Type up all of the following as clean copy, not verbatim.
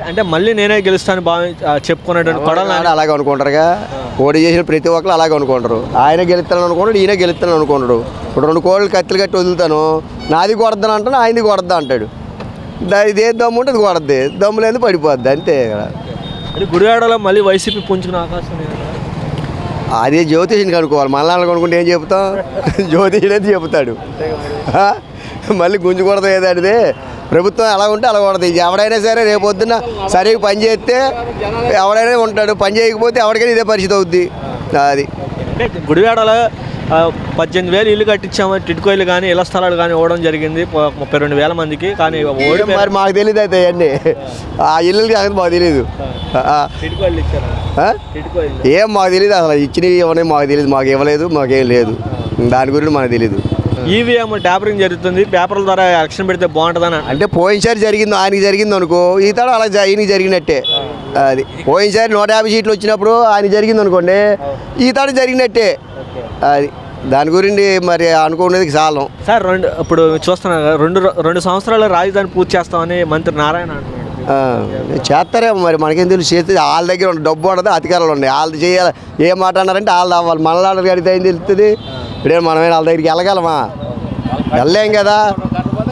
అంటే మళ్ళీ నేనే గెలుస్తాను చెప్పుకునేటువంటి కొడాలి అలాగే అనుకుంటారుగా. పోటీ చేసిన ప్రతి ఒక్కరు అలాగే అనుకుంటారు. ఆయన గెలుస్తాను అనుకుంటాడు, ఈయన గెలుస్తాను అనుకుంటాడు. ఇప్పుడు 2 కోళ్ళు కత్తులు కట్టి వదులుతాను, నాది కొడద్దాను అంటాను, ఆయనది కొడద్దా అంటాడు. ఇది ఏ దమ్ము ఉంటే అది కొడద్ది, దమ్ము లేదు పడిపోద్ది అంతే. గుడివాడలో మళ్ళీ వైసీపీ పుంజుకునే అవకాశం లేదు. అదే జ్యోతిష్ని కనుక్కోవాలి. మళ్ళీ అనుకుంటే ఏం చెప్తాం, జ్యోతిషుడు అయితే చెబుతాడు. మళ్ళీ గుంజుకూడదు ఏదంటే ప్రభుత్వం ఎలా ఉంటే అలా కొడదు. ఎవడైనా సరే రేపు పొద్దున్న సరిగ్గా పని చేస్తే ఎవడైనా ఉంటాడు, పని చేయకపోతే ఎవరికైనా ఇదే పరిస్థితి అవుద్ది. అది గుడివాడలో 18,000 ఇల్లు కట్టించాము, టిడ్కో ఇల్లు కానీ ఇళ్ల స్థలాలు కానీ ఇవ్వడం జరిగింది 32,000 మందికి. కానీ మరి మాకు తెలియదు అయితే అవన్నీ, ఆ ఇల్లు కాదు మాకు తెలియదు. ఏం మాకు తెలియదు అసలు, ఇచ్చినవి ఇవ్వని మాకు తెలియదు, మాకు ఇవ్వలేదు, మాకేం లేదు, దాని గురించి మనకు తెలియదు. ఈవీఎం ట్యాపరింగ్ జరుగుతుంది, పేపర్ల ద్వారా ఎలక్షన్ పెడితే బాగుంటుందని అంటే పోయినసారి జరిగింది, ఆయనకి జరిగింది అనుకో, ఈ తాడు అలా ఈయనకి జరిగినట్టే. అది పోయినసారి 150 సీట్లు వచ్చినప్పుడు ఆయన జరిగింది అనుకోండి, ఈ తాడు జరిగినట్టే. అది దాని గురించి మరి అనుకునేది చాలం సార్. ఇప్పుడు చూస్తున్నారు 2 సంవత్సరాలు రాజధాని పూర్తి చేస్తామని మంత్రి నారాయణ అంటున్నాడు. చేస్తారేమో మరి, మనకేం తెలుసు. చేస్తే వాళ్ళ దగ్గర డబ్బు ఉండదు, అధికారాలు ఉన్నాయి, వాళ్ళు చేయాలి. ఏం మాట అన్నారంటే వాళ్ళు అవ్వాలి, మనలాంటి అడిగితే ఏం తెలుస్తుంది. ఇప్పుడే మనమే వాళ్ళ దగ్గరికి వెళ్ళగలమా, వెళ్ళలేం కదా.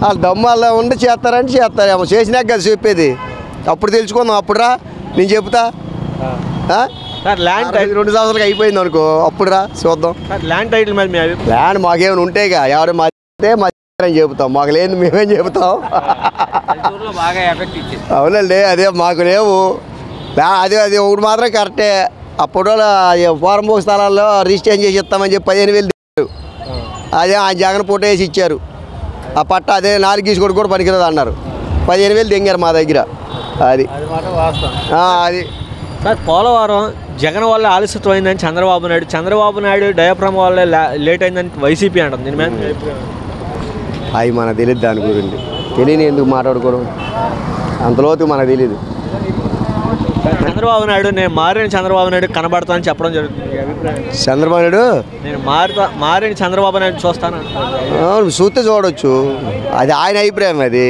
వాళ్ళు దమ్ము వాళ్ళ ఉండి చేస్తారంటే చేస్తారేమో, చేసినాక కదా చెప్పేది. అప్పుడు తెలుసుకుందాం, అప్పుడు రా నేను చెప్తా. ల్యాండ్ 2 సంవత్సరాలకి అయిపోయింది అనుకో, అప్పుడు రా చూద్దాం. ల్యాండ్ టైటిల్ మీద ల్యాండ్ మాకేమైనా ఉంటేగా, ఎవరు మధ్య అని చెబుతాం, మాకు లేదు మేమేం చెబుతాం. అవునండి, అదే మాకు లేవు. అదే ఒకటి మాత్రం కరెక్టే. అప్పుడు ఫారం బుక్ స్థలాల్లో రిజిస్ట్రేషన్ చేసి ఇస్తామని చెప్పి 15,000 ఇచ్చారు. అదే ఆ జగన్ పూట వేసి ఇచ్చారు. ఆ పట్ట అదే 4 గీసుకోవడం కూడా పనికిరాదు అన్నారు. 15,000 దెంగారు మా దగ్గర. అది అది సార్. పోలవరం జగన్ వల్ల ఆలస్యం అయిందని చంద్రబాబు నాయుడు డయాఫ్రామ్ వల్ల లేట్ అయిందని వైసీపీ అంటుంది. దీని మీద అవి మనకు తెలియదు, దాని గురించి తెలియని ఎందుకు మాట్లాడుకోవడం, అంతలోతు మనకు తెలియదు. చంద్రబాబు నాయుడు నేను మారిన చంద్రబాబు నాయుడు కనబడతానని చెప్పడం జరుగుతుంది. చంద్రబాబు నాయుడు నేను మారిన చంద్రబాబు నాయుడు చూస్తాను చూస్తే చూడవచ్చు. అది ఆయన అభిప్రాయం, అది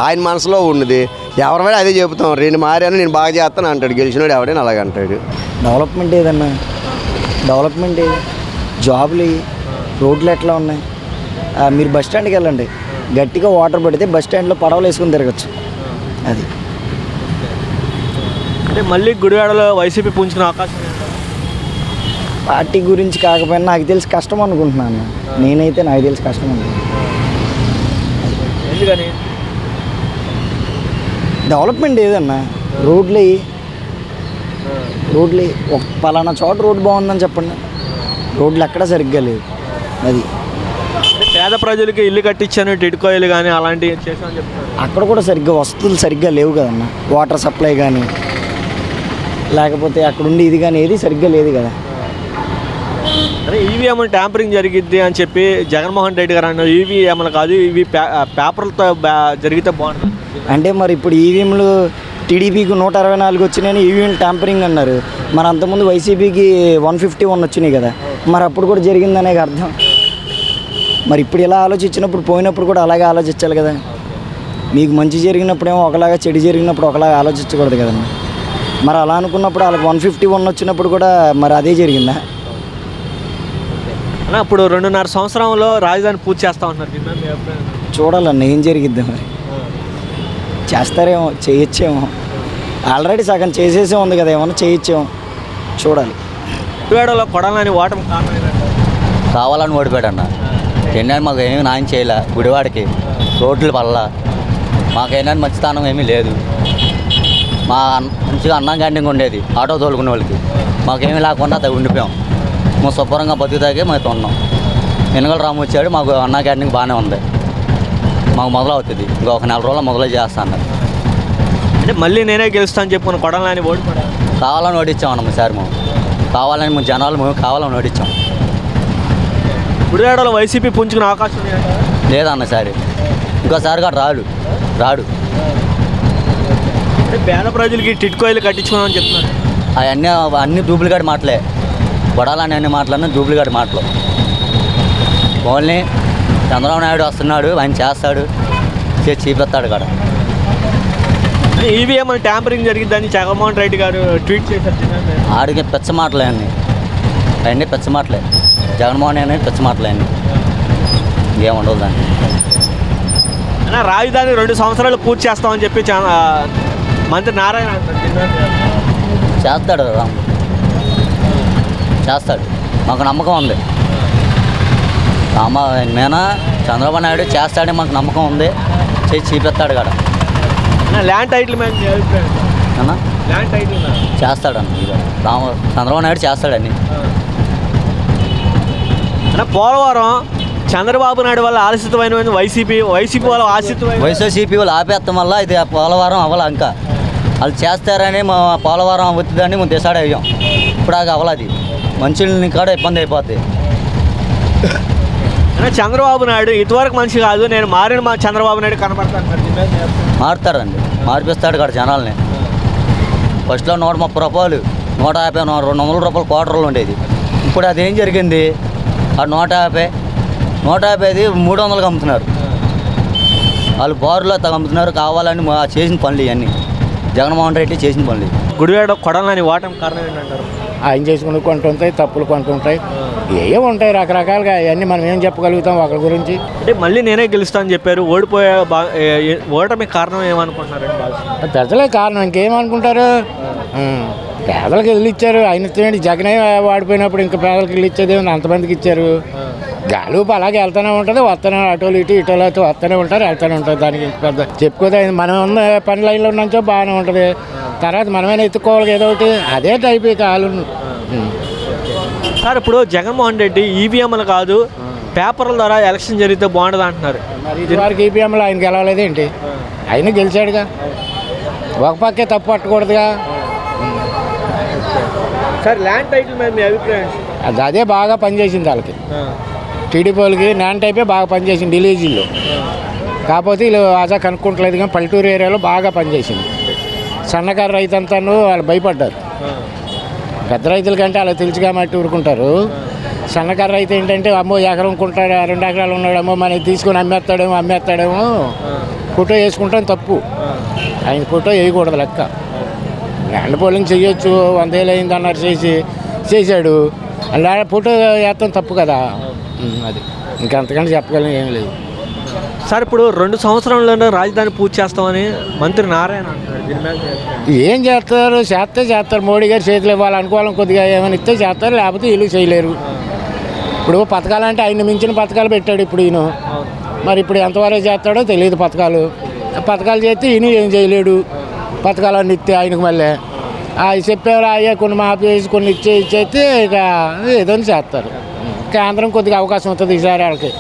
ఆయన మనసులో ఉన్నది. ఎవరైనా అదే చెబుతాం, 2 మారాను నేను బాగా చేస్తాను అంటాడు. గెలిచినాడు ఎవడైనా అలాగ అంటాడు. డెవలప్మెంట్ ఏదన్నా, డెవలప్మెంట్ ఏది, జాబులు, రోడ్లు ఎట్లా ఉన్నాయి. మీరు బస్ స్టాండ్కి వెళ్ళండి, గట్టిగా వాటర్ పడితే బస్ స్టాండ్లో పడవలు వేసుకుని తిరగచ్చు. అది అంటే మళ్ళీ గుడివాడలో వైసీపీ పుంజుకునే అవకాశం. పార్టీ గురించి కాకపోయినా నాకు తెలిసి కష్టం అనుకుంటున్నాను. నేనైతే నాకు తెలిసి కష్టం అనుకుంటున్నాను. ఎందుకని? డెవలప్మెంట్ ఏదన్నా, రోడ్లు ఒక పలానా చోట రోడ్డు బాగుందని చెప్పండి, రోడ్లు ఎక్కడా సరిగ్గా లేదు. అది పేద ప్రజలకి ఇల్లు కట్టించాను, టిడ్కో ఇల్లు కానీ అలాంటివి చేసామని చెప్తాను. అక్కడ కూడా సరిగ్గా వస్తువులు సరిగ్గా లేవు కదన్నా. వాటర్ సప్లై కానీ లేకపోతే అక్కడ ఉండి ఇది కానీ ఏది సరిగ్గా లేదు కదా. అదే ఈవీఎం ట్యాంపరింగ్ జరిగిద్ది అని చెప్పి జగన్మోహన్ రెడ్డి గారు అన్నారు. ఈవీఎంలు కాదు, ఇవి పేపర్లతో జరిగితే బాగుంటుంది అంటే మరి ఇప్పుడు ఈవీఎంలు టీడీపీకి 164 వచ్చినాయని ఈవీఎం ట్యాంపరింగ్ అన్నారు. మరి అంతకుముందు వైసీపీకి 151 వచ్చినాయి కదా. మరి అప్పుడు కూడా జరిగిందనే అర్థం. మరి ఇప్పుడు ఇలా ఆలోచించినప్పుడు పోయినప్పుడు కూడా అలాగే ఆలోచించాలి కదా. మీకు మంచి జరిగినప్పుడేమో ఒకలాగా, చెడు జరిగినప్పుడు ఒకలాగా ఆలోచించకూడదు కదమ్మా. మరి అలా అనుకున్నప్పుడు వాళ్ళకి 151 వచ్చినప్పుడు కూడా మరి అదే జరిగిందా? ఇప్పుడు 2.5 సంవత్సరంలో రాజధాని పూర్తి చేస్తా ఉంటున్నారు. చూడాలన్న ఏం జరిగిద్దా, మరి చేస్తారేమో, చేయొచ్చేమో. ఆల్రెడీ సగం చేసేసే ఉంది కదా, ఏమన్నా చేయొచ్చేమో, చూడాలి. గుడివాడలో కొడాలని ఓటమి కావాలని ఓడిపోయాడన్న. ఎన్నైనా మాకు ఏమీ న్యాయం చేయలే. గుడివాడికి రోడ్లు పడలా, మాకేమైనా మంచి స్థానం ఏమీ లేదు. మా మంచిగా అన్నం క్యాంటీన్ ఉండేది, ఆటో తోలుకునే వాళ్ళకి. మాకేమీ లేకుండా అది ఉండిపోయాం. మేము శుభ్రంగా బతుకుతాకే మేము ఉన్నాం. వెనుగల రాము వచ్చాడు, మాకు అన్న క్యాంటీన్ బాగానే ఉంది. మాకు మొదలవుతుంది, ఇంకా 1 నెల రోజుల్లో మొదలు చేస్తాను. అంటే మళ్ళీ నేనే గెలుస్తాను చెప్పుకుని కొడాలని ఓడిపోయాడు. కావాలని ఓడించామన్న సార్. మేము కావాలని మేము జనాలు మేము కావాలని ఓడించాం. గుడివాడలో వైసీపీ పుంజుకునే అవకాశం లేదన్న సార్. ఇంకోసారి కూడా రాడు. అంటే పేద ప్రజలకి టిడ్కోయిలు కట్టించుకున్నామని చెప్తున్నారు. అన్నీ డూప్లికేట్ మాటలే. కొడాలని అన్ని మాటలన్నీ డూప్లికేట్ మాటలు. ఓన్లీ చంద్రబాబు నాయుడు వస్తున్నాడు, ఆయన చేస్తాడు, చేసి చూపిస్తాడు కదా. ఈవీఎం ట్యాంపరింగ్ జరిగిద్దని జగన్మోహన్ రెడ్డి గారు ట్వీట్ చేశారు. ఆడికి పెచ్చ మాటలే అన్నీ పెచ్చ మాటలే. జగన్మోహన్ అనేది పెచ్చ మాటలే అన్నీ, ఏముండదు దాన్ని. అన్న రాజధాని 2 సంవత్సరాలు పూర్తి చేస్తామని చెప్పి మంత్రి నారాయణ చేస్తాడు, చేస్తాడు, మాకు నమ్మకం ఉంది. నేనా చంద్రబాబు నాయుడు చేస్తాడని మాకు నమ్మకం ఉంది. చూపిస్తాడు కాడ. ల్యాండ్ టైటిల్ అన్న ల్యాండ్ టైటిల్ చేస్తాడన్న చంద్రబాబు నాయుడు చేస్తాడని. అన్న పోలవరం చంద్రబాబు నాయుడు వల్ల ఆలస్యమైన వైసీపీ వల్ల ఆలస్యమైన వైసీపీ వాళ్ళు ఆపేస్తాం వల్ల ఇది పోలవరం అవ్వాలి. ఇంకా వాళ్ళు చేస్తారని మా పోలవరం అవుతుందని మేము డిసైడ్ అయ్యాం. ఇప్పుడు అది అవ్వలేదు. మనుషుల్ని కూడా ఇబ్బంది అయిపోద్ది. చంద్రబాబు నాయుడు ఇంతవరకు మనిషి కాదు, నేను మారిన మా చంద్రబాబు నాయుడు కనపడతాను. మారుతారండి, మార్పిస్తాడు కాదు జనాల్ని. ఫస్ట్లో 130 రూపాయలు, 150, 200 రూపాయలు క్వార్టర్లు ఉండేది. ఇప్పుడు అదేం జరిగింది? ఆ 150 300కి అమ్ముతున్నారు. వాళ్ళు బారులో అమ్ముతున్నారు. కావాలని చేసిన పనులు ఇవన్నీ జగన్మోహన్ రెడ్డి చేసిన పనులు. గుడివాడ కొడాలని వాటం కారణం ఏంటంటారు? ఆయన చేసుకుని కొంటూ ఉంటాయి, తప్పులు కొంటూ ఉంటాయి, ఏవో ఉంటాయి రకరకాలుగా. అవన్నీ మనం ఏం చెప్పగలుగుతాం ఒకరి గురించి? అంటే మళ్ళీ నేనే గెలుస్తానని చెప్పారు. ఓటమి కారణం ఏమనుకుంటున్నారండి? ప్రజలే కారణం, ఇంకేమనుకుంటారు? పేదలకు ఇల్లు ఇచ్చారు. ఆయన ఇచ్చేయండి. జగనే వాడిపోయినప్పుడు ఇంకా పేదలకు ఇల్లు ఇచ్చేది అంతమందికి ఇచ్చారు. గాలుపు అలాగే వెళ్తూనే ఉంటుంది, వస్తూనే అటోలు ఇటోలు వస్తూనే ఉంటారు, వెళ్తూనే ఉంటుంది. దానికి పెద్ద చెప్పుకోదే. మనం ఉన్న పని లైన్లో ఉన్నంచో బాగానే ఉంటుంది. తర్వాత మనమైనా ఎత్తుకోవాలి ఏదో ఒకటి. అదే టైప్ కాలు. సార్ ఇప్పుడు జగన్మోహన్ రెడ్డి ఈవీఎంలు కాదు పేపర్ల ద్వారా ఎలక్షన్ జరిగితే బాగుంటుంది అంటున్నారు. మరి ఇదివరకు ఈవీఎంలో ఆయన గెలవలేదేంటి? ఆయన గెలిచాడుగా. ఒక పక్కే తప్పు పట్టకూడదుగా. సార్ ల్యాండ్ టైటిల్ మీద మీ అభిప్రాయం? అదే బాగా పనిచేసింది వాళ్ళకి. టీడీపీ వాళ్ళకి ల్యాండ్ టైపే బాగా పనిచేసింది విలేజ్లో. కాకపోతే వీళ్ళు అదా కనుక్కుంటలేదు. కానీ పల్లెటూరు ఏరియాలో బాగా పనిచేసింది. సన్నకారు రైతు అంతా వాళ్ళు భయపడ్డారు. పెద్ద రైతుల కంటే అలా తెలుసు కాబట్టి ఊరుకుంటారు. సన్నకారు రైతు ఏంటంటే అమ్మో ఎకరం కొంటాడు, 2 ఎకరాలు ఉన్నాడేమో, మనకి తీసుకొని అమ్మేస్తాడేమో ఫోటో వేసుకుంటాం తప్పు. ఆయన ఫోటో వేయకూడదు లెక్క. ల్యాండ్ పోలింగ్ చేయొచ్చు, 100 ఏళ్ళు అయింది అన్నారు, చేశాడు. అలా ఫోటో వేస్తాం తప్పు కదా. అది ఇంకంతకంటే చెప్పగలం ఏం లేదు. సార్ ఇప్పుడు 2 సంవత్సరాల్లోనే రాజధాని పూర్తి చేస్తామని మంత్రి నారాయణ అంటున్నారు. ఏం చేస్తారు? చేస్తారు. మోడీ గారు చేతులు ఇవ్వాలనుకోవాలని కొద్దిగా ఏమైనా ఇస్తే చేస్తారు, లేకపోతే వీళ్ళు చేయలేరు. ఇప్పుడు పథకాలంటే ఆయన మించిన పథకాలు పెట్టాడు ఇప్పుడు ఈయన. మరి ఇప్పుడు ఎంతవరకు చేస్తాడో తెలియదు. పథకాలు చేస్తే ఈయన ఏం చేయలేడు. పథకాలన్నీ ఇస్తే ఆయనకు మళ్ళీ చెప్పేవారు అయ్యే కొన్ని మాఫీ చేసి కొన్ని ఇచ్చేస్తే ఇక ఏదో చేస్తారు. కేంద్రం కొద్దిగా అవకాశం ఉంటుంది ఈసారి వాళ్ళకి.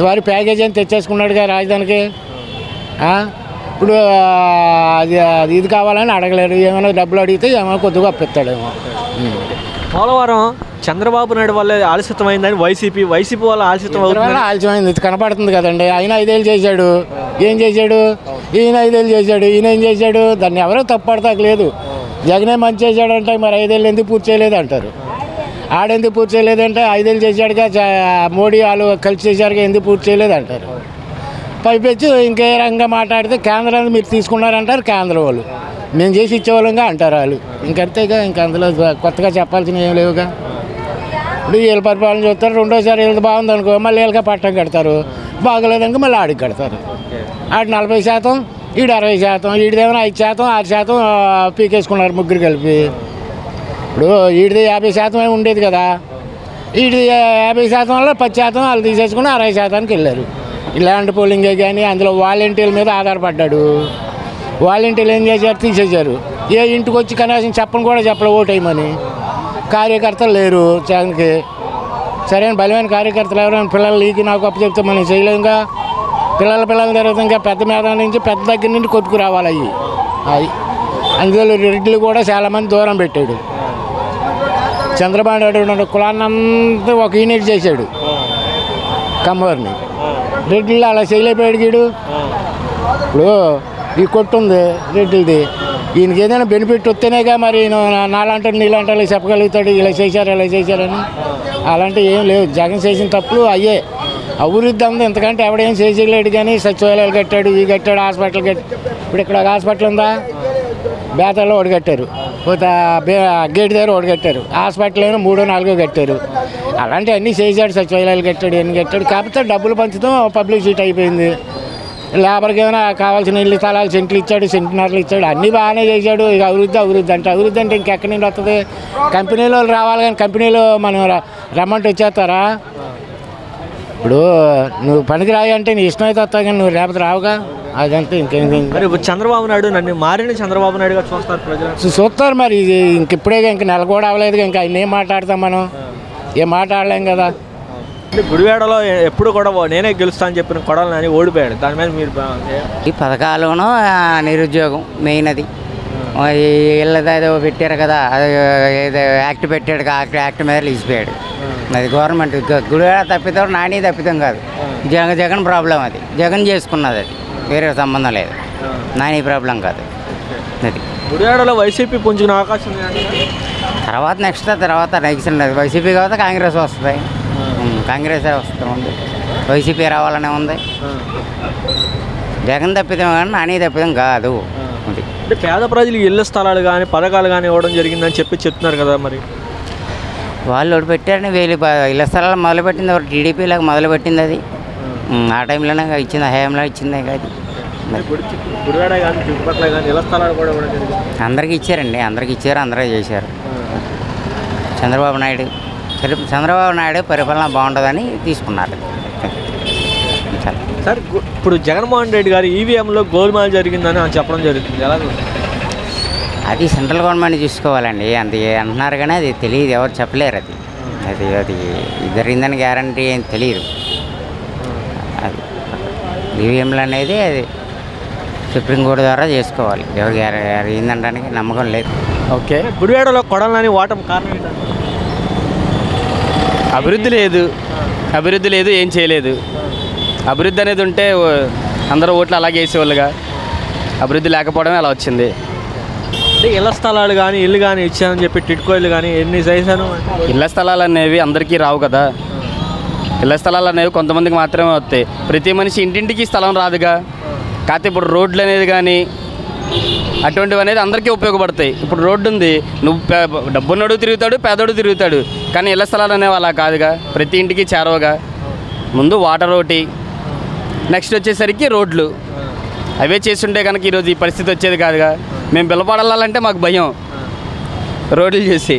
వారి ప్యాకేజీ అని తెచ్చేసుకున్నాడుగా రాజధానికి. ఇప్పుడు ఇది కావాలని అడగలేరు. ఏమైనా డబ్బులు అడిగితే ఏమైనా కొద్దిగా అప్పిస్తాడేమో. పోలవరం చంద్రబాబు నాయుడు వల్ల ఆలస్యమైందని వైసీపీ వల్ల ఆలస్యమైంది. ఇది కనపడుతుంది కదండి. ఆయన 5 ఏళ్ళు చేశాడు. ఏం చేశాడు? ఈయన 5 ఏళ్ళు చేశాడు. ఈయన ఏం చేశాడు? దాన్ని ఎవరో తప్పడతాక లేదు. జగనే మంచి చేశాడంటే మరి 5 ఏళ్ళు ఎందుకు పూర్తి చేయలేదు అంటారు. ఆడెందుకు పూర్తి చేయలేదంటే 5 ఏళ్ళు చేశాడుగా, మోడీ వాళ్ళు కలిసి చేశారుగా, ఎందుకు పూర్తి చేయలేదు అంటారు. పైపెచ్చు ఇంకే రకంగా మాట్లాడితే కేంద్రాన్ని మీరు తీసుకున్నారంటారు కేంద్రం వాళ్ళు. మేము చేసి ఇచ్చేవాళ్ళంగా అంటారు వాళ్ళు. ఇంకంతేగా. ఇంక అందులో కొత్తగా చెప్పాల్సినవి ఏం లేవుగా. ఇప్పుడు వీళ్ళ పరిపాలన చూస్తారు. రెండోసారి వీళ్ళది బాగుంది అనుకో, మళ్ళీ వీళ్ళకి పట్టం కడతారు. బాగోలేదనుకో మళ్ళీ ఆడికి కడతారు. ఆడి 40%, ఈడు 60%, ఈడిదేమైనా 5%, 6% పీకేసుకున్నారు ముగ్గురు కలిపి. ఇప్పుడు ఈడిది 50% ఉండేది కదా. ఈడి 50% వల్ల 10% వాళ్ళు తీసేసుకుని 60%కి వెళ్ళారు. ల్యాండ్ పోలింగే కానీ అందులో వాలంటీర్ల మీద ఆధారపడ్డాడు. వాలంటీర్లు ఏం చేశారు? తీసేశారు. ఏ ఇంటికి వచ్చి కనీసం కూడా చెప్పలే ఓటేయమని. కార్యకర్తలు లేరు జగన్కి. సరైన బలమైన కార్యకర్తలు ఎవరైనా పిల్లలు లీకి నాకు అప్పు చెప్తే మనం చేయలేముగా. పిల్లల తర్వాత ఇంకా పెద్ద మీద నుంచి పెద్ద దగ్గర నుండి కొట్టుకురావాలి అవి. అందులో రెడ్లు కూడా చాలామంది దూరం పెట్టాడు. చంద్రబాబు నాయుడు కులాన్నంతా ఒక యూనిట్ చేశాడు కమ్మవారిని. రెడ్డిలో అలా చేయలేకపోయాడు గీడు. ఇప్పుడు ఈ కొట్టుంది రెడ్డిది. ఈయనకి ఏదైనా బెనిఫిట్ వస్తేనేగా మరి నాలంటాడు నీళ్ళంటాడు చెప్పగలుగుతాడు ఇలా చేశారని. అలాంటివి ఏం లేవు. జగన్ చేసిన తప్పులు అయ్యే. అభివృద్ధి ఉంది, ఎంతకంటే ఎవడేం చేయలేడు. కానీ సచివాలయాలు కట్టాడు, ఇవి కట్టాడు, హాస్పిటల్ కట్టాడు. ఇప్పుడు ఇక్కడ ఒక హాస్పిటల్ ఉందా, బేతాల్లో ఒకటి కట్టారు, గేట్ దగ్గర ఒకటి కట్టారు, హాస్పిటల్ ఏమో 3, 4 కట్టారు. అలాంటి అన్నీ చేశాడు, సచివాలయాలు కట్టాడు, ఎన్ని కట్టాడు. కాకపోతే డబ్బులు పంచుతాం పబ్లిసిటీ అయిపోయింది. లేబర్కి ఏమైనా కావాల్సిన ఇల్లు స్థలాలు సెంట్లు ఇచ్చాడు, సెంటున్నరలు ఇచ్చాడు, అన్నీ బాగానే చేశాడు. ఇక అభివృద్ధి అంటే ఇంకెక్కడి నుండి వస్తుంది? కంపెనీలో రావాలి కానీ కంపెనీలో మనం రమ్మంటే వచ్చేస్తారా? ఇప్పుడు నువ్వు పనికి రాయి అంటే నీ ఇష్టం అయితే వస్తావు కానీ నువ్వు లేకపోతే రావుగా. అదంతా ఇంకేం. మరి చంద్రబాబు నాయుడు నన్ను మారిన చంద్రబాబు నాయుడుగా చూస్తారు ప్రజలు, చూస్తారు. మరి ఇది ఇప్పుడే ఇంక నెల కూడా అవ్వలేదు, ఇంకా ఆయన ఏం మాట్లాడతాం మనం? ఏం మాట్లాడలేం కదా. గుడివాడలో ఎప్పుడు కూడా నేనే గెలుస్తా అని చెప్పిన కొడాలని ఓడిపోయాడు. దాని మీద మీరు ఈ పథకాలను నిరుద్యోగం మెయిన్ అది. ఇళ్ళది ఏదో పెట్టారు కదా, అది ఏదో యాక్ట్ పెట్టాడు, యాక్ట్ మీద లీసిపోయాడు. అది గవర్నమెంట్ గుడివాడ తప్పితం, నాని తప్పితం కాదు. జగన్ ప్రాబ్లం అది, జగన్ చేసుకున్నది, అది వేరే సంబంధం లేదు. నాని ప్రాబ్లం కాదు అది. గుడివాడలో వైసీపీ పుంజుకునే అవకాశం తర్వాత నెక్స్ట్ లేదు. వైసీపీ కాబట్టి కాంగ్రెస్ వస్తుంది, కాంగ్రెస్ వస్తుంది. వైసీపీ రావాలనే ఉంది. జగన్ తప్పితం కానీ నాని తప్పితం కాదు. అంటే పేద ప్రజలు ఇళ్ల స్థలాలు కానీ పథకాలు కానీ ఇవ్వడం జరిగిందని చెప్తున్నారు కదా. మరి వాళ్ళు ఒకటి పెట్టారని ఇళ్ల స్థలాలు మొదలుపెట్టింది ఒకటి టీడీపీలాగా మొదలుపెట్టింది. అది ఆ టైంలోనే ఇచ్చింది, హయాంలో ఇచ్చింది కాదు. గుడివాడ కానీ చుట్టుపక్కల కానీ ఇళ్ల స్థలాలు కూడా ఇవ్వడం జరిగింది. అందరికీ ఇచ్చారండి, అందరికీ ఇచ్చారు, అందరూ చేశారు. చంద్రబాబు నాయుడు పరిపాలన బాగుంటుందని తీసుకున్నారు. సార్ ఇప్పుడు జగన్మోహన్ రెడ్డి గారు ఈవీఎంలో గోల్మాల్ జరిగిందని చెప్పడం జరుగుతుంది, ఎలా? అది సెంట్రల్ గవర్నమెంట్ చూసుకోవాలండి. అది అంటున్నారు కానీ అది తెలియదు, ఎవరు చెప్పలేరు. అది జరిగిందని గ్యారంటీ ఏం తెలియదు. అది ఈవీఎంలు అనేది అది సుప్రీంకోర్టు ద్వారా చేసుకోవాలి. ఎవరు ఏందంటానికి నమ్మకం లేదు. ఓకే, గుడివాడలో కొడాలని ఓటమి కారణం ఏంటంటే అభివృద్ధి లేదు, ఏం చేయలేదు. అభివృద్ధి అనేది ఉంటే అందరూ ఓట్లు అలాగే వేసేవాళ్ళుగా. అభివృద్ధి లేకపోవడమే అలా వచ్చింది. అంటే ఇళ్ల స్థలాలు కానీ ఇల్లు కానీ ఇచ్చానని చెప్పి టిట్కో ఇల్లు కానీ ఎన్ని చేశాను. ఇళ్ల స్థలాలు అనేవి అందరికీ రావు కదా. ఇళ్ల స్థలాలు అనేవి కొంతమందికి మాత్రమే వస్తాయి. ప్రతి మనిషి ఇంటింటికి స్థలం రాదుగా. కాకపోతే ఇప్పుడు రోడ్లు అనేది కానీ అటువంటివి అనేది అందరికీ ఉపయోగపడతాయి. ఇప్పుడు రోడ్డు ఉంది, నువ్వు డబ్బున్నోడు తిరుగుతాడు, పేదోడు తిరుగుతాడు. కానీ ఇళ్ల స్థలాలు అనేవి అలా కాదుగా, ప్రతి ఇంటికి చేరవగా. ముందు వాటర్ ఒకటి, నెక్స్ట్ వచ్చేసరికి రోడ్లు. అవే చేస్తుంటే కనుక ఈరోజు ఈ పరిస్థితి వచ్చేది కాదుగా. మేము పిల్లపడాలంటే మాకు భయం రోడ్లు చేసి.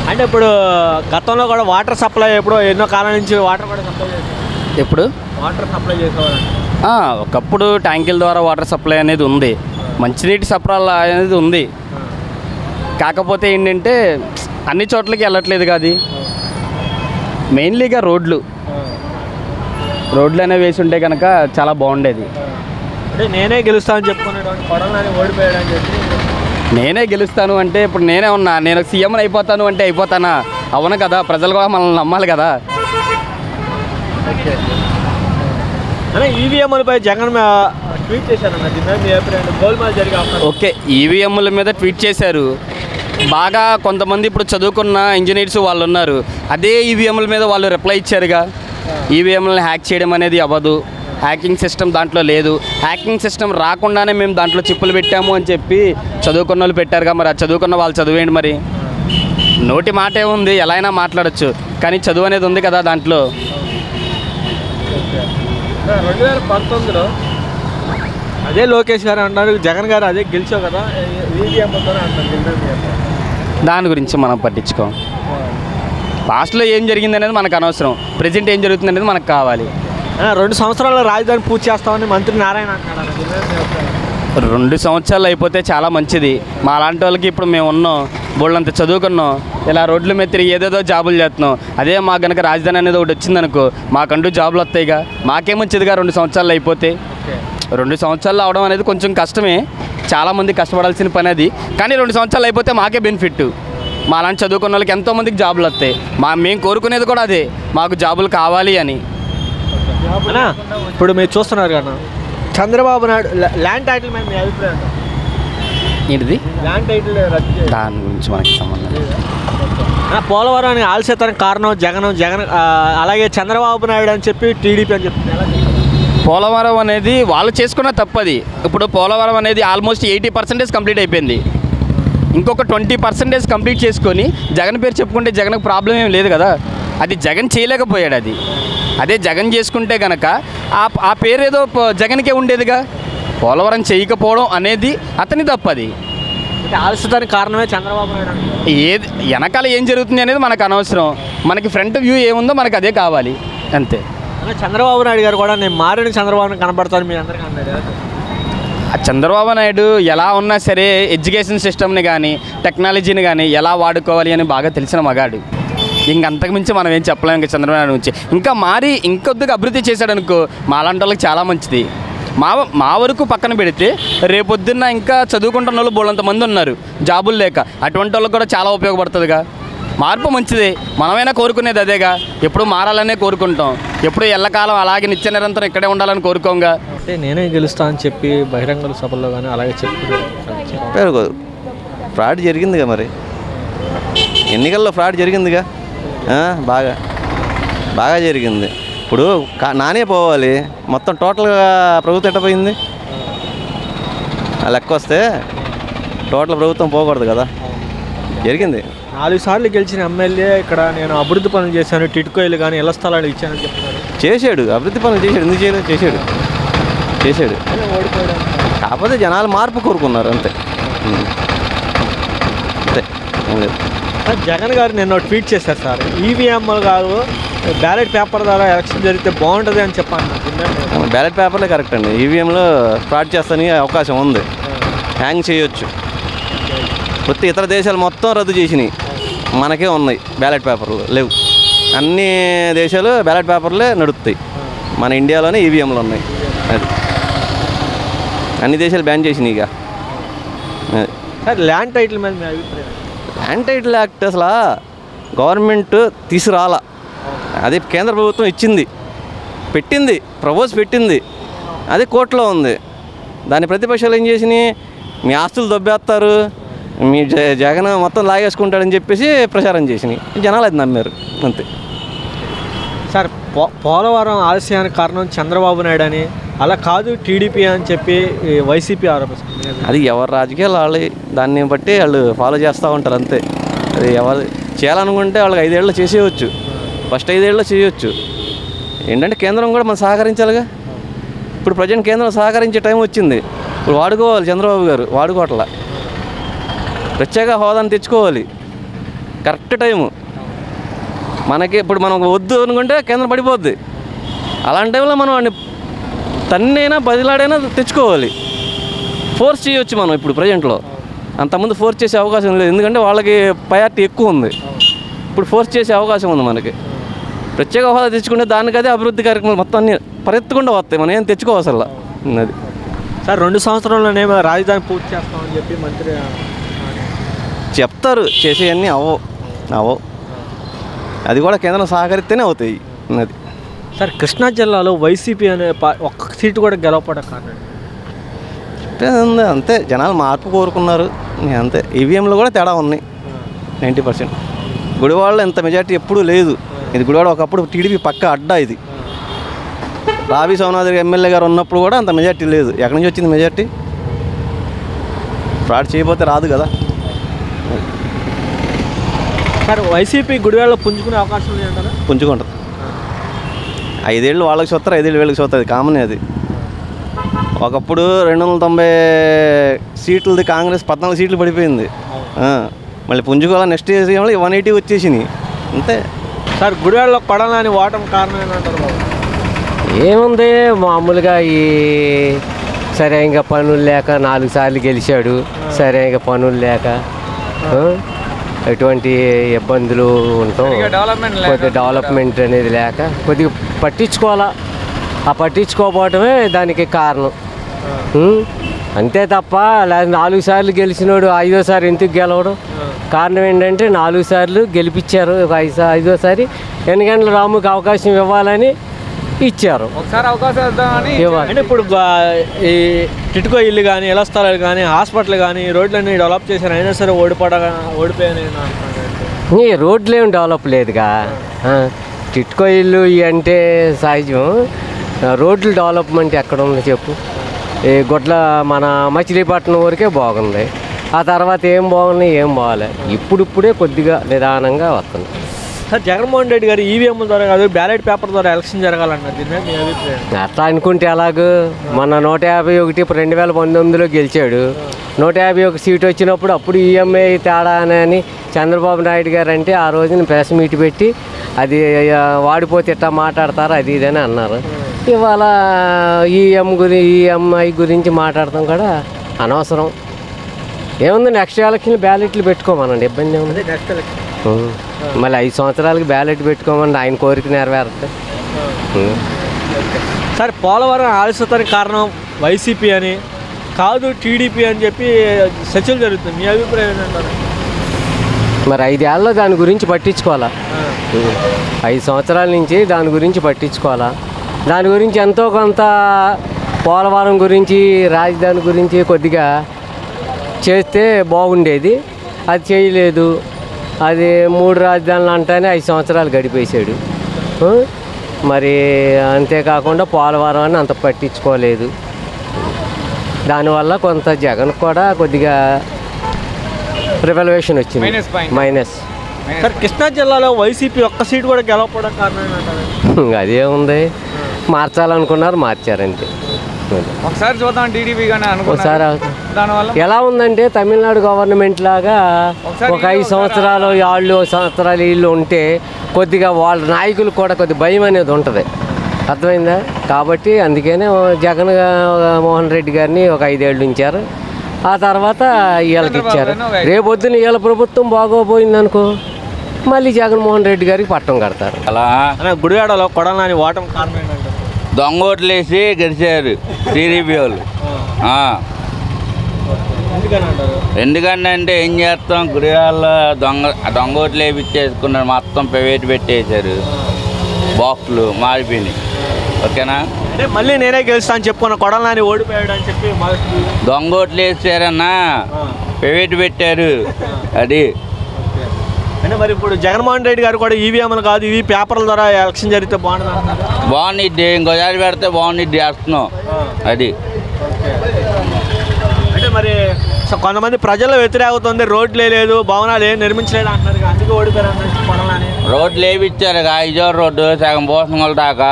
అంటే ఇప్పుడు గతంలో కూడా వాటర్ సప్లై ఎప్పుడో ఎన్నో కాలం నుంచి వాటర్ కూడా సప్లై చేస్తారు. ఎప్పుడు వాటర్ సప్లై చేసేవారు ఒకప్పుడు ట్యాంకుల ద్వారా వాటర్ సప్లై అనేది ఉంది, మంచినీటి సరఫరా అనేది ఉంది. కాకపోతే ఏంటంటే అన్ని చోట్లకి వెళ్ళట్లేదు కాదు. మెయిన్లీగా రోడ్లు అనేవి వేసి ఉంటే కనుక చాలా బాగుండేది. అంటే నేనే గెలుస్తానని చెప్పుకున్నాడు, కొడాలని ఓడిపోయాడని చెప్పి. నేనే గెలుస్తాను అంటే ఇప్పుడు నేనే ఉన్నా, నేను సీఎం అయిపోతాను అంటే అయిపోతానా? అవును కదా, ప్రజలు కూడా మనల్ని నమ్మాలి కదా. అదే ఈవీఎంలపై జగన్ ట్వీట్ చేశారన్న, మీ అభిప్రాయం గోల్మాల్ జరిగే అవకాశం. ఓకే, ఈవీఎంల మీద ట్వీట్ చేశారు. బాగా కొంతమంది ఇప్పుడు చదువుకున్న ఇంజనీర్స్ వాళ్ళు ఉన్నారు, అదే ఈవీఎంల మీద వాళ్ళు రిప్లై ఇచ్చారుగా. ఈవీఎంలను హ్యాక్ చేయడం అనేది అవ్వదు, హ్యాకింగ్ సిస్టమ్ దాంట్లో లేదు. హ్యాకింగ్ సిస్టమ్ రాకుండానే మేము దాంట్లో చిప్పులు పెట్టాము అని చెప్పి చదువుకున్న వాళ్ళు పెట్టారుగా. మరి ఆ చదువుకున్న వాళ్ళు చదివేయండి. మరి నోటి మాటే ఉంది, ఎలా అయినా మాట్లాడచ్చు, కానీ చదువు అనేది ఉంది కదా దాంట్లో. 2019లో అదే లోకేష్ గారు అంటారు, జగన్ గారు అదే గెలిచావు కదా ఈవీఎంతోనే అంటారు. దాని గురించి మనం పట్టించుకోం. పాస్ట్లో ఏం జరిగింది అనేది మనకు అనవసరం, ప్రజెంట్ ఏం జరుగుతుంది అనేది మనకు కావాలి. 2 సంవత్సరాల్లో రాజధాని పూర్తి చేస్తామని మంత్రి నారాయణ అంటున్నాడు. 2 సంవత్సరాలు అయిపోతే చాలా మంచిది. మా లాంటి వాళ్ళకి ఇప్పుడు మేము ఉన్నాం, బోళ్ళంత చదువుకున్నాం, ఇలా రోడ్ల మీద తిరిగి ఏదేదో జాబులు చేస్తున్నాం. అదే మాకు కనుక రాజధాని అనేది ఒకటి వచ్చిందనుకో, మాకంటూ జాబులు వస్తాయిగా. మాకేమొచ్చేదిగా 2 సంవత్సరాలు అయిపోతే. 2 సంవత్సరాలు అవడం అనేది కొంచెం కష్టమే, చాలామంది కష్టపడాల్సిన పని అది. కానీ 2 సంవత్సరాలు అయిపోతే మాకే బెనిఫిట్. మా లాంటి చదువుకున్న వాళ్ళకి ఎంతోమందికి జాబులు వస్తాయి. మేము కోరుకునేది కూడా అదే, మాకు జాబులు కావాలి అని. ఇప్పుడు మీరు చూస్తున్నారు కదా చంద్రబాబు నాయుడు ల్యాండ్ టైటిల్ మీద మీ అభిప్రాయం ఏంటిది? ల్యాండ్ టైటిల్ దాని గురించి మనకి సంబంధం లేదు. పోలవరానికి ఆలస్యతనికి కారణం జగన్ అలాగే చంద్రబాబు నాయుడు అని చెప్పి టీడీపీ అని చెప్తుంది. పోలవరం అనేది వాళ్ళు చేసుకున్న తప్పది. ఇప్పుడు పోలవరం అనేది ఆల్మోస్ట్ 80% కంప్లీట్ అయిపోయింది. ఇంకొక 20% కంప్లీట్ చేసుకొని జగన్ పేరు చెప్పుకుంటే జగన్కి ప్రాబ్లం ఏం లేదు కదా. అది జగన్ చేయలేకపోయాడు. అదే జగన్ చేసుకుంటే కనుక ఆ పేరు ఏదో జగన్కే ఉండేదిగా. పోలవరం చేయకపోవడం అనేది అతని తప్పది. ఆలస్యతానికి కారణమే చంద్రబాబు నాయుడు. ఏది వెనకాల ఏం జరుగుతుంది అనేది మనకు అనవసరం. మనకి ఫ్రంట్ వ్యూ ఏముందో మనకు అదే కావాలి అంతే. చంద్రబాబు నాయుడు గారు కూడా నేను మారిన చంద్రబాబుని కనబడతాను మీ అందరికీ అన్నాడు. ఆ చంద్రబాబు నాయుడు ఎలా ఉన్నా సరే ఎడ్యుకేషన్ సిస్టమ్ని కానీ టెక్నాలజీని కానీ ఎలా వాడుకోవాలి అని బాగా తెలిసిన మగాడు. ఇంకంతకుమించి మనం ఏం చెప్పలేము ఇంకా చంద్రబాబు నాయుడు గురించి. ఇంకా మారి ఇంకొద్దిగా అభివృద్ధి చేశాడు అనుకో మాలాంటి వాళ్ళకి చాలా మంచిది. మా వరకు పక్కన పెడితే రేపొద్దున్న ఇంకా చదువుకుంటున్న వాళ్ళు బోళ్ళంతమంది ఉన్నారు జాబులు లేక. అటువంటి వాళ్ళకి కూడా చాలా ఉపయోగపడుతుందిగా. మార్పు మంచిదే, మనమైనా కోరుకునేది అదేగా. ఎప్పుడు మారాలనే కోరుకుంటాం. ఎప్పుడు ఎల్లకాలం అలాగే నిత్య నిరంతరం ఇక్కడే ఉండాలని కోరుకోంగా. అంటే నేనే గెలుస్తా అని చెప్పి బహిరంగ సభల్లో కానీ అలాగే చెప్పారు. ఫ్రాడ్ జరిగిందిగా, మరి ఎన్నికల్లో ఫ్రాడ్ జరిగిందిగా, బాగా జరిగింది. ఇప్పుడు నానే పోవాలి, మొత్తం టోటల్గా ప్రభుత్వం ఎట్టపోయింది. ఆ లెక్క వస్తే టోటల్ ప్రభుత్వం పోకూడదు కదా. జరిగింది. 4 సార్లు గెలిచిన ఎమ్మెల్యే ఇక్కడ నేను అభివృద్ధి పనులు చేశాను, టిట్కోయిలు కానీ ఇళ్ల స్థలాలు ఇచ్చానని చెప్తున్నారు. చేశాడు, అభివృద్ధి పనులు చేశాడు. ఎందుకు చేయలేదు? చేశాడు. కాకపోతే జనాలు మార్పు కోరుకున్నారు అంతే. జగన్ గారు నిన్న ట్వీట్ చేశారు సార్, ఈవీఎంలు కాదు బ్యాలెట్ పేపర్ ద్వారా ఎలక్షన్ జరిగితే బాగుంటుంది అని చెప్పాను. బ్యాలెట్ పేపర్లే కరెక్ట్ అండి. ఈవీఎంలో ఫ్రాడ్ చేస్తానికి అవకాశం ఉంది, హ్యాంగ్ చేయొచ్చు. ప్రతి ఇతర దేశాలు మొత్తం రద్దు చేసినాయి, మనకే ఉన్నాయి బ్యాలెట్ పేపర్లు లేవు. అన్ని దేశాలు బ్యాలెట్ పేపర్లే నడుపుతాయి, మన ఇండియాలోనే ఈవీఎంలు ఉన్నాయి. అది అన్ని దేశాలు బ్యాన్ చేసినాయి. ఇక ల్యాండ్ టైటిల్ మీద మీ అభిప్రాయం? ల్యాండ్ టైటిల్ యాక్ట్ అసలు గవర్నమెంట్ తీసుకురాలా. అదే కేంద్ర ప్రభుత్వం పెట్టింది, పెట్టింది, అది కోర్టులో ఉంది. దాని ప్రతిపక్షాలు ఏం చేసినాయి, మీ ఆస్తులు దొబ్బేస్తారు, మీ జగన్ మొత్తం లాగేసుకుంటాడని చెప్పేసి ప్రచారం చేసినాయి. జనాలు అది నమ్మారు అంతే. సార్ పోలవరం ఆలస్యానికి కారణం చంద్రబాబు నాయుడు అని, అలా కాదు టీడీపీ అని చెప్పి వైసీపీ ఆరోపిస్తుంది. అది ఎవరు రాజకీయాలు వాళ్ళు దాన్ని బట్టి వాళ్ళు ఫాలో చేస్తూ ఉంటారు అంతే. అది ఎవరు చేయాలనుకుంటే వాళ్ళకి 5 ఏళ్ళు చేసేయచ్చు, ఫస్ట్ 5 ఏళ్ళు చేయొచ్చు. ఏంటంటే కేంద్రం కూడా మనం సహకరించాలిగా. ఇప్పుడు ప్రజెంట్ కేంద్రం సహకరించే టైం వచ్చింది. ఇప్పుడు వాడుకోవాలి చంద్రబాబు గారు, వాడుకోవట్లా. ప్రత్యేక హోదాను తెచ్చుకోవాలి కరెక్ట్ టైము. మనకి ఇప్పుడు మనం వద్దు అనుకుంటే కేంద్రం పడిపోద్ది. అలాంటి టైంలో మనం వాడిని తన్నైనా బదిలాడైనా తెచ్చుకోవాలి. ఫోర్స్ చేయొచ్చు మనం ఇప్పుడు ప్రజెంట్లో. అంతకుముందు ఫోర్స్ చేసే అవకాశం లేదు, ఎందుకంటే వాళ్ళకి ప్రయారిటీ ఎక్కువ ఉంది. ఇప్పుడు ఫోర్స్ చేసే అవకాశం ఉంది మనకి. ప్రత్యేక హోదా తెచ్చుకుంటే దానికదే అభివృద్ధి కార్యక్రమాలు మొత్తం అన్నీ పరిగెత్తకుండా వస్తాయి, మనం ఏం తెచ్చుకోవసల్లా. అది సార్ 2 సంవత్సరాల్లోనే రాజధాని పూర్తి చేస్తామని చెప్పి మంత్రి చెప్తారు, చేసేవన్నీ అవో. అది కూడా కేంద్రం సహకరిస్తేనే అవుతాయి. అది సార్ కృష్ణా జిల్లాలో వైసీపీ అనే ఒక్క సీటు కూడా గెలవపడ కారణం అంతే. జనాలు మార్పు కోరుకున్నారు అంతే. ఈవీఎంలో కూడా తేడా ఉన్నాయి 90%. గుడివాడలో ఇంత మెజార్టీ ఎప్పుడూ లేదు. ఇది గుడివాడ ఒకప్పుడు టీడీపీ పక్క అడ్డా. ఇది రావి సోమనాథ్ ఎమ్మెల్యే గారు ఉన్నప్పుడు కూడా అంత మెజార్టీ లేదు. ఎక్కడి నుంచి వచ్చింది మెజార్టీ? ఫ్రాడ్ చేయకపోతే రాదు కదా. సార్ వైసీపీ గుడివాడలో పుంజుకునే అవకాశం ఉంది అంటారా? పుంజుకుంటుంది. 5 ఏళ్ళు వాళ్ళకి చూస్తారు, 5 ఏళ్ళు వీళ్ళకి చూస్తుంది, కామన్ అది. ఒకప్పుడు 290 సీట్లది కాంగ్రెస్ 14 సీట్లు పడిపోయింది. మళ్ళీ పుంజుకోవాలి నెక్స్ట్ ఏమో 180 వచ్చేసినాయి అంతే. సార్ గుడివాడలో పడాలని ఓటమి కారణం ఏంటంటారు బాబు? ఏముంది, మామూలుగా ఈ సరైన పనులు లేక 4 సార్లు గెలిచాడు. సరైన పనులు లేక ఎటువంటి ఇబ్బందులు ఉంటాం, కొద్దిగా డెవలప్మెంట్ అనేది లేక కొద్దిగా పట్టించుకోవాలా. ఆ పట్టించుకోకపోవటమే దానికి కారణం అంతే తప్ప. లేదా 4 సార్లు గెలిచినోడు 5వసారి ఎందుకు గెలవడం? కారణం ఏంటంటే 4 సార్లు గెలిపించారు. 5వసారి ఎన్నిగంటల రాముకి అవకాశం ఇవ్వాలని ఇచ్చారు. ఒకసారి అవకాశం ఇద్దామని అంటే ఇప్పుడు ఈ టిట్కో ఇల్లు కానీ ఇళ్ల స్థలాలు కానీ హాస్పిటల్ కానీ రోడ్లన్నీ డెవలప్ చేశారు, అయినా సరే ఓడిపోయాను. ఈ రోడ్లు ఏమి డెవలప్ లేదుగా. టిట్కో ఇల్లు అంటే సహజం. రోడ్లు డెవలప్మెంట్ ఎక్కడ ఉంది చెప్పు? ఈ గుడ్ల మన మచిలీపట్నం వరకే బాగుంది, ఆ తర్వాత ఏం బాగున్నాయి ఏం బాగాలే. ఇప్పుడిప్పుడే కొద్దిగా నిదానంగా వస్తుంది. సార్ జగన్మోహన్ రెడ్డి గారు ఈవీఎం ద్వారా కాదు బ్యాలెట్ పేపర్ ద్వారా ఎలక్షన్ జరగాలన్నారు, దీని మీద మీ అభిప్రాయం? అట్లా అనుకుంటే ఎలాగూ? మన 151 2019లో గెలిచాడు. 151 సీటు వచ్చినప్పుడు అప్పుడు ఈఎంఐ తేడా అని చంద్రబాబు నాయుడు గారు అంటే ఆ రోజున ప్రెస్ మీట్ పెట్టి అది వాడిపోతే ఇట్లా మాట్లాడతారు అది ఇదని అన్నారు. ఇవాళ ఈఎంఐ గురించి మాట్లాడటం కూడా అనవసరం. ఏముంది, నెక్స్ట్ ఎలక్షన్ బ్యాలెట్లు పెట్టుకోమనండి, ఇబ్బంది ఏముంది. మళ్ళీ 5 సంవత్సరాలకి బ్యాలెట్ పెట్టుకోమని ఆయన కోరిక నెరవేరుతుంది. సార్ పోలవరం ఆలస్యతానికి కారణం వైసీపీ అని కాదు టీడీపీ అని చెప్పి చర్చలు జరుగుతుంది, మీ అభిప్రాయం ఏంటంటారు? మరి 5 ఏళ్ళలో దాని గురించి పట్టించుకోవాలా? 5 సంవత్సరాల నుంచి దాని గురించి పట్టించుకోవాలా? దాని గురించి ఎంతో కొంత పోలవరం గురించి రాజధాని గురించి కొద్దిగా చేస్తే బాగుండేది. అది చేయలేదు. అది 3 రాజధానులు అంటేనే 5 సంవత్సరాలు గడిపేశాడు. మరి అంతేకాకుండా పోలవరం అని అంత పట్టించుకోలేదు. దానివల్ల కొంత జగన్ కూడా కొద్దిగా ప్రివల్యూషన్ వచ్చింది, మైనస్. సార్ కృష్ణా జిల్లాలో వైసీపీ ఒక్క సీటు కూడా గెలవకపోవడం కారణం ఏంటంటారు? అదేముంది, మార్చాలనుకున్నారు, మార్చారంతే. ఒకసారి చూద్దాం టీడీపీ కానీ ఒకసారి ఎలా ఉందంటే తమిళనాడు గవర్నమెంట్ లాగా ఒక 5 సంవత్సరాలు వాళ్ళు సంవత్సరాలు వీళ్ళు ఉంటే కొద్దిగా వాళ్ళ నాయకులు కూడా కొద్ది భయం అనేది ఉంటుంది, అర్థమైందా? కాబట్టి అందుకనే జగన్ మోహన్ రెడ్డి గారిని ఒక 5 ఏళ్ళు ఉంచారు, ఆ తర్వాత వీళ్ళకి ఇచ్చారు. రేపొద్దున వీళ్ళ ప్రభుత్వం బాగోపోయింది అనుకో మళ్ళీ జగన్మోహన్ రెడ్డి గారికి పట్టం కడతారు. అలా గుడివాడలో కొడాలని ఓటమి కారణం ఏంటంటే దొంగోట్లు వేసి గెలిచారు టీడీపీ వాళ్ళు. ఎందుకంటే ఏం చేస్తాం, గుడివాళ్ళలో దొంగోట్లు వేయించేసుకున్నారు, మొత్తం ప్రైవేట్ పెట్టేశారు, బాక్సులు మారిపోయినాయి. ఓకేనా? అంటే మళ్ళీ నేనే గెలుస్తా అని చెప్పుకున్న కొడాలని ఓడిపోయాడు అని చెప్పి దొంగోట్లు వేసారన్నా, ప్రైవేట్ పెట్టారు. అది అంటే మరి ఇప్పుడు జగన్మోహన్ రెడ్డి గారు కూడా ఈవీఎంలు కాదు ఇవి పేపర్ల ద్వారా ఎలక్షన్ జరిగితే బాగుండిద్ది, ఇంకోసారి పెడితే బాగుండిద్ది చేస్తున్నాం. అది అంటే మరి కొంతమంది ప్రజల్లో వ్యతిరేకత ఉంది, రోడ్లు లేదు, భవనాలు ఏం నిర్మించలేదు అంటున్నారు, అందుకే ఓడిపోయారు. రోడ్లు వేయించారు, ఇజోర్ రోడ్డు సగం పోసంగోల దాకా,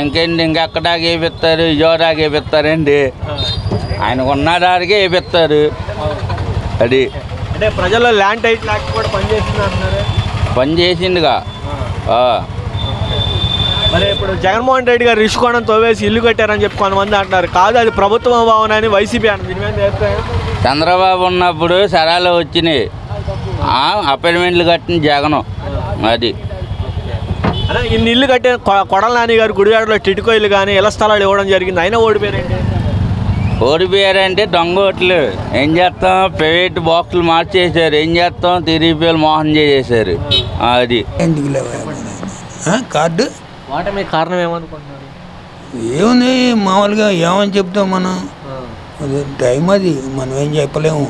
ఇంకేంటి ఇంకెక్కడ దాకా వేపిస్తారు, ఇజోర్ దాకా వేపిస్తారండి, ఆయనకు ఉన్న దానికి వేపిస్తారు. అది అంటే ప్రజల్లో ల్యాండ్ టైటిల్ యాక్ట్ కూడా పనిచేసింది అంటున్నారు. పనిచేసిందిగా. మరి ఇప్పుడు జగన్మోహన్ రెడ్డి గారు రిషికోణం తోవేసి ఇల్లు కట్టారని చెప్పి కొంతమంది అంటున్నారు, కాదు అది ప్రభుత్వ భవన్ అని వైసీపీ అంటుంది. చంద్రబాబు ఉన్నప్పుడు సరాలు వచ్చినాయి, అపార్ట్మెంట్లు కట్టిన జగను. అది అదే ఇన్ని ఇల్లు కట్టిన కొడాలని గారు గుడివాడలో టిటికో ఇల్లు కానీ ఇళ్ల స్థలాలు ఇవ్వడం జరిగింది, అయినా ఓడిపోయారండి. ఓడిపోయారంటే దొంగ ఓట్లు. ఏం చేస్తాం, ప్రైవేట్ బాక్సులు మార్చేసారు, ఏం చేస్తాం, టీడీపీలు మోహన్ చేసేసారు. అది ఎందుకు కార్డు వాటమే కారణం ఏమనుకుంటున్నారు? ఏముంది, మామూలుగా ఏమని చెప్తాం మనం, అదే టైం అది, మనం ఏం చెప్పలేము.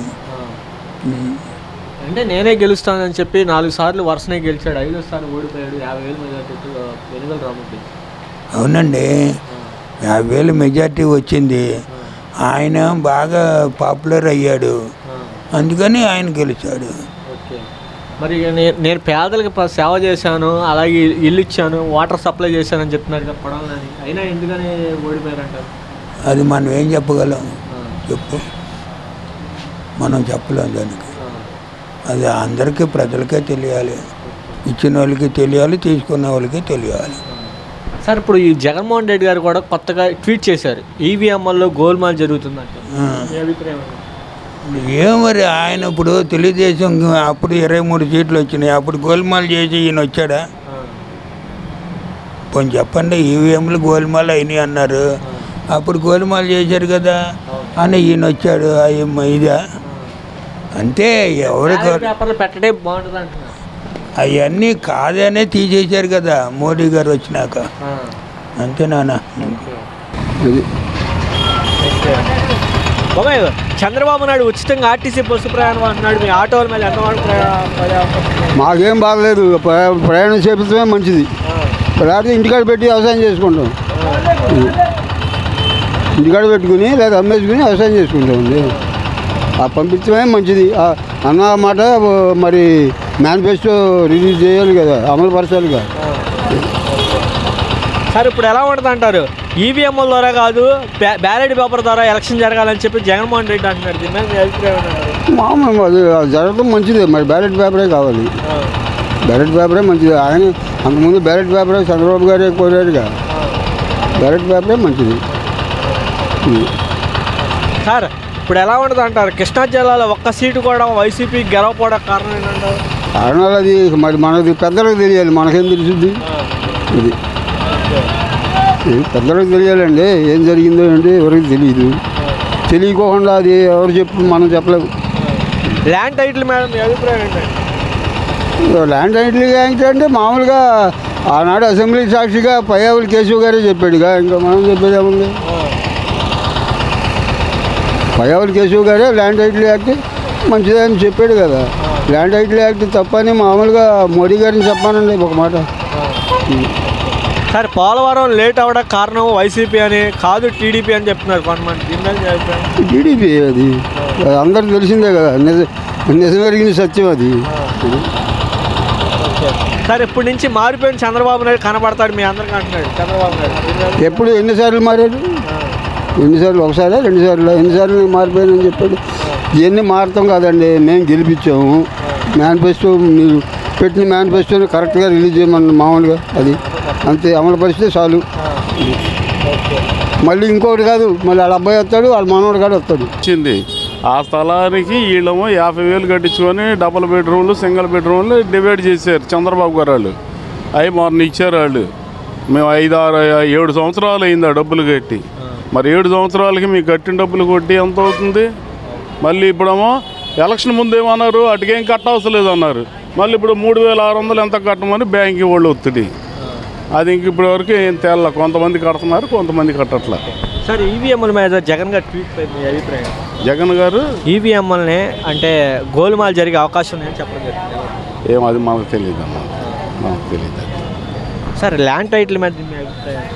అంటే నేనే గెలుస్తానని చెప్పి 4 సార్లు వరుసనే గెలిచాడు, 5వ సార్లు ఓడిపోయాడు, 50,000 మెజార్టీ వెనుగల రామరెడ్డి. అవునండి, 50,000 మెజార్టీ వచ్చింది, ఆయన బాగా పాపులర్ అయ్యాడు, అందుకని ఆయన గెలిచాడు. మరి నేను పేదలకు సేవ చేశాను, అలాగే ఇల్లు ఇచ్చాను, వాటర్ సప్లై చేశానని చెప్తున్నారు కదా కొడాలని, అయినా ఎందుకని ఓడిపోయారంటారు? అది మనం ఏం చెప్పగలం చెప్పు, మనం చెప్పలేం దానికి. అది అందరికీ ప్రజలకే తెలియాలి, ఇచ్చిన వాళ్ళకి తెలియాలి, తీసుకున్న వాళ్ళకి తెలియాలి. సార్ ఇప్పుడు ఈ జగన్మోహన్ రెడ్డి గారు కూడా కొత్తగా ట్వీట్ చేశారు, ఈవీఎంల్లో గోల్మాల్ జరుగుతుందంట, మీ అభిప్రాయం? ఏం మరి ఆయన ఇప్పుడు తెలుగుదేశం అప్పుడు 23 సీట్లు వచ్చినాయి, అప్పుడు గోల్మాల్ చేసి ఈయన వచ్చాడా? కొంచెం చెప్పండి, ఈవీఎంలు గోల్మాల్ అయినాయి అన్నారు, అప్పుడు గోల్మాల్ చేశారు కదా అని ఈయన వచ్చాడు. ఇదా అంటే ఎవరు పెట్టడే బాగుంటుంది అంటున్నారు. అవన్నీ కాదనే తీసేశారు కదా మోడీ గారు వచ్చినాక, అంతేనా? బాబాయ్ చంద్రబాబు నాయుడు ఉచితంగా ఆర్టీసీ బస్సు ప్రయాణం అంటున్నాడు, మీ ఆటోల మీద ఎంత? మాకేం బాగలేదు, ప్రయాణం చేపించడమే మంచిది, లేకపోతే ఇంటికాడ పెట్టి వ్యవసాయం చేసుకుంటాం. ఇంటికాడ పెట్టుకుని లేదా అమ్మేసుకుని వ్యవసాయం చేసుకుంటామండి. ఆ పంపించడమే మంచిది. అన్న మాట మరి మేనిఫెస్టో రిలీజ్ చేయాలి కదా, అమలు పరచాలి కదా. సార్ ఇప్పుడు ఎలా ఉంటుంది అంటారు? ఈవీఎంల ద్వారా కాదు, బ్యాలెట్ పేపర్ ద్వారా ఎలక్షన్ జరగాలని చెప్పి జగన్మోహన్ రెడ్డి అంటున్నారు. దీని మీద మీ అభిప్రాయం ఏంటంటారు? మామూలు అది జరగడం మంచిదే. మరి బ్యాలెట్ పేపరే కావాలి, బ్యాలెట్ పేపరే మంచిది. ఆయన అంతకుముందు బ్యాలెట్ పేపరే చంద్రబాబు గారే కోరారుగా, బ్యాలెట్ పేపరే మంచిది. సార్ ఇప్పుడు ఎలా ఉంటుంది అంటారు? కృష్ణా జిల్లాలో ఒక్క సీటు కూడా వైసీపీ గెలవకపోవడం కారణం ఏంటంటారు? కారణాలు అది మరి మనది పెద్దలకు తెలియాలి, మనకేం తెలుసుద్ది? ఇది పెద్దలకు తెలియాలండి. ఏం జరిగిందో అంటే ఎవరికి తెలియదు. తెలియకోకుండా అది ఎవరు చెప్పు మనం చెప్పలేము. ల్యాండ్ టైటిల్ మేడం మీ అభిప్రాయం ఏంటంటే? ల్యాండ్ టైటిల్ ఏంటంటే మామూలుగా ఆనాడు అసెంబ్లీ సాక్షిగా పయ్యావులు కేశవ్ గారే చెప్పాడుగా, ఇంకా మనం చెప్పేది ఏముంది? పయ్యావులు కేశవ్ గారే ల్యాండ్ టైటిల్ యాక్ట్ మంచిదే అని చెప్పాడు కదా. ల్యాండ్ టైటిల్ యాక్ట్ తప్పని మామూలుగా మోడీ గారిని చెప్పానండి ఒక మాట. సార్ పోలవరం లేట్ అవ్వడానికి కారణం వైసీపీ అని కాదు టీడీపీ అని చెప్తున్నారు కొంతమంది. టీడీపీ అది అందరికి తెలిసిందే కదా, నిజం జరిగిన సత్యం అది. సార్ ఇప్పటి నుంచి మారిపోయిన చంద్రబాబు నాయుడు కనబడతాడు మీ అందరికీ అంటున్నాడు చంద్రబాబు నాయుడు. ఎప్పుడు ఎన్నిసార్లు మారాడు? ఎన్నిసార్లు? ఒకసారి రెండుసార్లు ఎన్నిసార్లు మారిపోయానని చెప్పాడు. ఇవన్నీ మారుతాం కాదండి, మేము గెలిపించాము. మేనిఫెస్టో మీరు పెట్టిన మేనిఫెస్టోని కరెక్ట్గా రిలీజ్ చేయమని మామూలుగా అది అంతే అమలు పరిస్తే చాలు. మళ్ళీ ఇంకొకటి కాదు, మళ్ళీ వాళ్ళ అబ్బాయి వస్తాడు, వాళ్ళ మనవడు కాదు వస్తాడు. వచ్చింది ఆ స్థలానికి వీళ్ళేమో 50,000 కట్టించుకొని డబుల్ బెడ్రూమ్లు సింగిల్ బెడ్రూమ్లు డివైడ్ చేశారు చంద్రబాబు గారు. వాళ్ళు అవి మొన్న ఇచ్చారు వాళ్ళు. మేము 5, 6, 7 సంవత్సరాలు అయింది ఆ డబ్బులు కట్టి. మరి 7 సంవత్సరాలకి మీకు కట్టిన డబ్బులు కొట్టి ఎంత అవుతుంది? మళ్ళీ ఇప్పుడేమో ఎలక్షన్ ముందేమన్నారు అటుకేం కట్టవసరం లేదన్నారు. మళ్ళీ ఇప్పుడు 3,600 ఎంత కట్టమని బ్యాంకి వాళ్ళు ఒత్తిడి. అది ఇంక ఇప్పటి వరకు ఏం తేల. కొంతమంది కడుతున్నారు, కొంతమంది కట్టట్లా. సార్ ఈవీఎంల మీద జగన్ గారు ట్వీట్ పై మీ అభిప్రాయం? జగన్ గారు ఈవీఎంలని అంటే గోల్మాల్ జరిగే అవకాశం ఉందని చెప్పడం జరిగింది. ఏం అది మనకు తెలియదు అన్న, మనకు తెలియదు. సార్ ల్యాండ్ టైటిల్ మీద మీ అభిప్రాయం?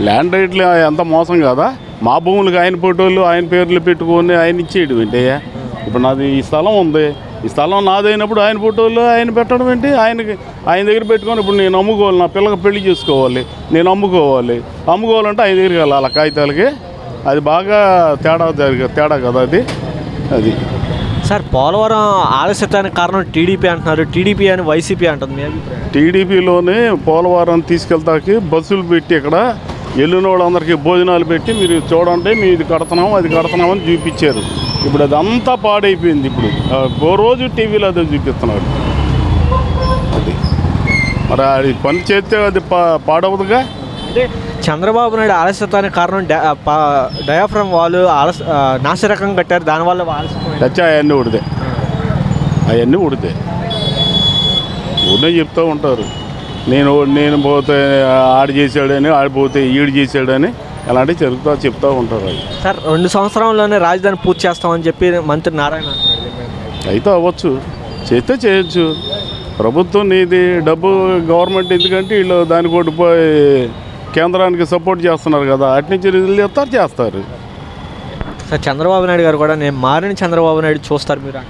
ల్యాండ్ టైటిల్ ఎంత మోసం కదా. మా భూములకు ఆయన ఫోటోలు ఆయన పేర్లు పెట్టుకొని ఆయన ఇచ్చేయడం ఏంటి? ఇప్పుడు నాది ఈ స్థలం ఉంది, ఈ స్థలం నాదైనప్పుడు ఆయన ఫోటోలు ఆయన పెట్టడం ఏంటి? ఆయన దగ్గర పెట్టుకొని ఇప్పుడు నేను అమ్ముకోవాలి, నా పిల్లకి పెళ్లి చేసుకోవాలి, నేను అమ్ముకోవాలంటే ఆయన దగ్గరికి వెళ్ళాలి ఆ కాగితాలకి. అది బాగా తేడా కదా అది. సార్ పోలవరం ఆలస్యతానికి కారణం టీడీపీ అంటున్నారు, టీడీపీ అని వైసీపీ అంటుంది. మీ అభిప్రాయం? టీడీపీలోనే పోలవరం తీసుకెళ్తాకి బస్సులు పెట్టి ఇక్కడ వెళ్ళిన వాళ్ళందరికీ భోజనాలు పెట్టి మీరు చూడండి మేము ఇది కడుతున్నాము అది కడుతున్నామని చూపించారు. ఇప్పుడు అదంతా పాడైపోయింది. ఇప్పుడు ఓ రోజు టీవీలో అదే చూపిస్తున్నారు. అది మరి అది పని చేస్తే అది పాడవదుగా. అంటే చంద్రబాబు నాయుడు ఆలస్యతానికి కారణం డయాఫ్రమ్ వాళ్ళు నాసిరకం కట్టారు, దానివల్ల చచ్చా అవన్నీ ఉడితే ఊరినే చెప్తూ ఉంటారు. నేను పోతే ఆడు చేశాడని, ఆడిపోతే ఈడు చేశాడని అలాంటివి చెప్తూ ఉంటారు. అది సార్ 2 సంవత్సరాల్లోనే రాజధాని పూర్తి చేస్తామని చెప్పి మంత్రి నారాయణ అయితే అవ్వచ్చు, చేస్తే చేయొచ్చు. ప్రభుత్వం నీది డబ్బు గవర్నమెంట్ ఎందుకంటే వీళ్ళు దానికి ఓడిపోయి కేంద్రానికి సపోర్ట్ చేస్తున్నారు కదా, అట్నుంచి రిజల్ట్ చేస్తారు. సార్ చంద్రబాబు నాయుడు గారు కూడా నేను మారిన చంద్రబాబు నాయుడు చూస్తారు, మీరు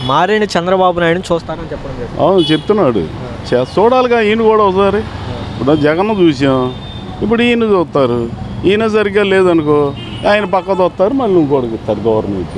మారిన చంద్రబాబు నాయుడుని చూస్తారని చెప్పడం. అవును చెప్తున్నాడు, చూడాలిగా ఈయన కూడా ఒకసారి. ఇప్పుడు జగన్ చూసాం, ఇప్పుడు ఈయన చూస్తారు. ఈయన సరిగ్గా లేదనుకో ఆయన పక్కతో వస్తారు, మళ్ళీ ఇంకోటికి ఇస్తారు గవర్నమెంట్.